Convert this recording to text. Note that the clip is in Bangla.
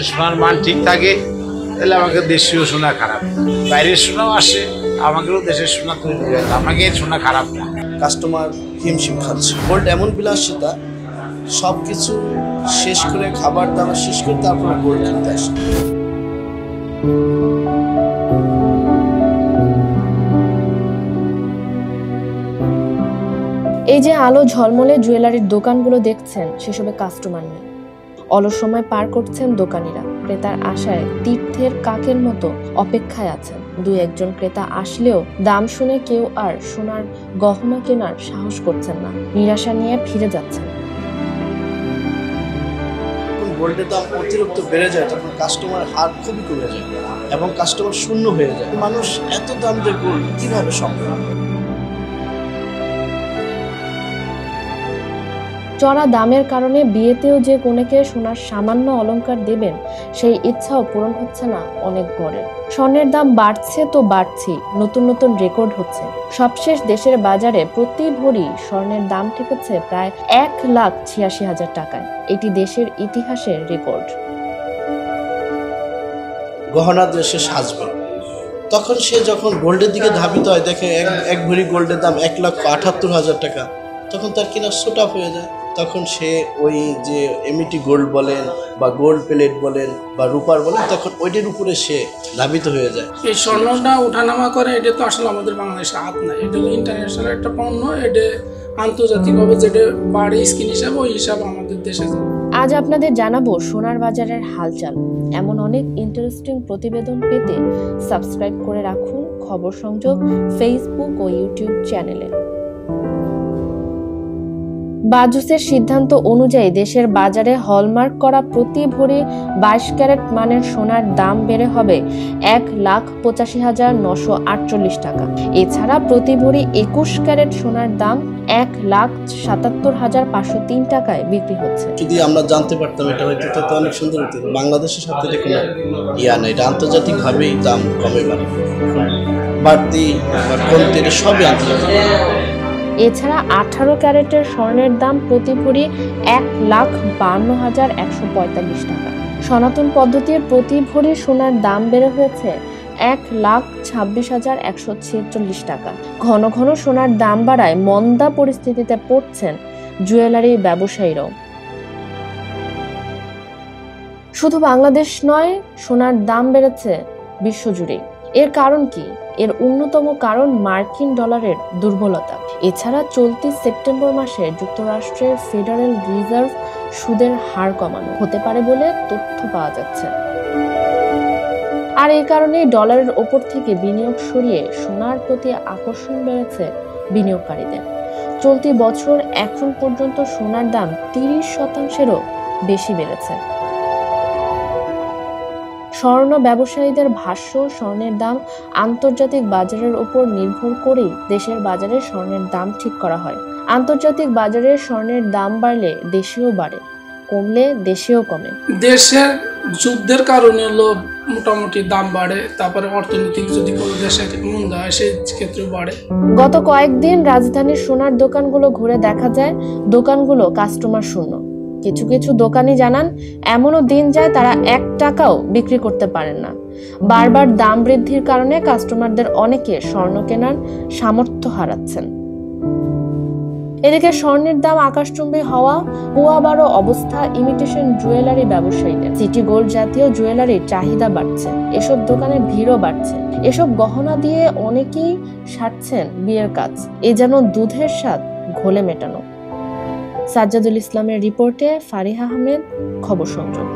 সোনার মান ঠিক থাকে তাহলে আমাকে দেশীয় সোনা খারাপ, বাইরের সোনাও আসে, আমাকেও দেশের সোনা তৈরি করে, আমাকে সোনা খারাপ না। কাস্টমার হিমশিম খাচ্ছে। গোল্ড এমন বিলাসিতা, সব কিছু শেষ করে, খাবার দাবার শেষ করে তারপরে গোল্ড কিনতে আসে। এই যে আলো ঝলমলে জুয়েলারির দোকানগুলো দেখছেন, সেসবে কাস্টমার নেই। অলস সময় পার করছেন দোকানিরা, ক্রেতার আশায় তীর্থের কাকের মতো অপেক্ষায় আছেন। দুই একজন ক্রেতা আসলেও দাম শুনে কেউ আর সোনার গহনা কেনার সাহস করছেন না, নিরাশা নিয়ে ফিরে যাচ্ছেন। গোল্ডের দাম অতিরিক্ত বেড়ে যায়, তখন কাস্টমারের হার খুবই কমে যায় এবং কাস্টমার শূন্য হয়ে যায়। মানুষ এত দাম দিয়ে গোল্ড কিভাবে সম্ভব? চড়া দামের কারণে বিয়েতেও যে কনেকে সোনার সামান্য অলংকার দেবেন, সেই ইচ্ছাও পূরণ হচ্ছে না অনেক বরের। স্বর্ণের দাম বাড়ছে তো বাড়ছেই, নতুন নতুন রেকর্ড হচ্ছে। সবশেষ দেশের বাজারে প্রতি ভরি স্বর্ণের দাম ঠেকেছে প্রায় 1,86,000 টাকায়। এটি দেশের ইতিহাসের রেকর্ড। গহনা দিয়ে সে সাজবে, তখন সে যখন গোল্ডের দিকে ধাবিত হয়, দেখে এক ভরি গোল্ডের দাম 1,78,000 টাকা, তখন তার কিনা শোট আপ হয়ে যায়। তখন সে ওই যে এমইটি গোল্ড বলেন বা গোল্ড প্লেট বলেন বা রূপার বলেন, তখন ওইটার উপরে সে ধাবিত হয়ে যায়। এই স্বর্ণটা ওঠানামা করে, এটা তো আসলে আমাদের বাংলাদেশে হাত নাই, এটা ইন্টারন্যাশনাল একটা পণ্য, এটা আন্তর্জাতিকভাবে যেটা বাড়ে স্কিন হিসাবে, ওই হিসাবে আমাদের দেশে। আজ আপনাদের জানাবো সোনার বাজারের হালচাল। এমন অনেক ইন্টারেস্টিং প্রতিবেদন পেতে সাবস্ক্রাইব করে রাখুন খবর সংযোগ ফেসবুক ও ইউটিউব চ্যানেলে। বাজুসের সিদ্ধান্ত অনুযায়ী দেশের বাজারে হলমার্ক করা প্রতি ভরি 22 ক্যারেট মানের সোনার দাম বেড়ে হবে 1,85,948 টাকা। এছাড়া প্রতি ভরি 21 ক্যারেট সোনার দাম 1,77,503 টাকায় বিক্রি হচ্ছে। যদি আমরা জানতে পারতাম এটা হয়তো তো অনেক সুন্দর হতো। বাংলাদেশের সাথে এটা কোনো ইয়া না, এটা আন্তর্জাতিকভাবেই দাম কমে বাড়তি বা কমতে, এটা সবই আন্তর্জাতিক। এছাড়া 18 ক্যারেটের স্বর্ণের দাম প্রতি ভরি 1,52,145 টাকা। সনাতন পদ্ধতির প্রতি ভরি সোনার দাম বেড়ে হয়েছে 1,26,146 টাকা। ঘন ঘন সোনার দাম বাড়ায় মন্দা পরিস্থিতিতে পড়ছেন জুয়েলারি ব্যবসায়ীরাও। শুধু বাংলাদেশ নয়, সোনার দাম বেড়েছে বিশ্বজুড়ে। এর কারণ কি? এর অন্যতম কারণ মার্কিন ডলারের দুর্বলতা। এছাড়া চলতি সেপ্টেম্বর মাসে যুক্তরাষ্ট্রের ফেডারেল রিজার্ভ সুদের হার কমানো হতে পারে বলে তথ্য পাওয়া যাচ্ছে। আর এই কারণে ডলারের ওপর থেকে বিনিয়োগ সরিয়ে সোনার প্রতি আকর্ষণ বেড়েছে বিনিয়োগকারীদের। চলতি বছর এখন পর্যন্ত সোনার দাম 30%-এরও বেশি বেড়েছে। স্বর্ণ ব্যবসায়ীদের ভাষ্য, স্বর্ণের দাম আন্তর্জাতিক বাজারের উপর নির্ভর করেই দেশের বাজারে স্বর্ণের দাম ঠিক করা হয়। আন্তর্জাতিক বাজারে স্বর্ণের দাম বাড়লে দেশেও বাড়ে, কমলে দেশেও কমে। দেশের যুদ্ধের কারণে হলো মোটামুটি দাম বাড়ে, তারপরে অর্থনৈতিক যদি কোনো দেশের মন্দা হয় সেই ক্ষেত্রেও বাড়ে। গত কয়েকদিন রাজধানীর সোনার দোকানগুলো ঘুরে দেখা যায় দোকানগুলো কাস্টমার শূন্য। কিছু কিছু দোকানি জানান এমনও দিন যায় তারা 1 টাকাও বিক্রি করতে পারেন না। বারবার দাম বৃদ্ধির কারণে কাস্টমারদের অনেকে স্বর্ণ কেনার সামর্থ্য হারাচ্ছেন। এদিকে স্বর্ণের দাম আকাশচুম্বী হওয়া পোয়াবারো অবস্থা ইমিটেশন জুয়েলারি ব্যবসায়ীদের। সিটি গোল্ড জাতীয় জুয়েলারির চাহিদা বাড়ছে, এসব দোকানের ভিড়ও বাড়ছে। এসব গহনা দিয়ে অনেকেই সারছেন বিয়ের কাজ। এ যেন দুধের স্বাদ ঘোলে মেটানো। সাজ্জাদুল ইসলামের রিপোর্টে ফারিহা আহমেদ, খবর সংযোগ।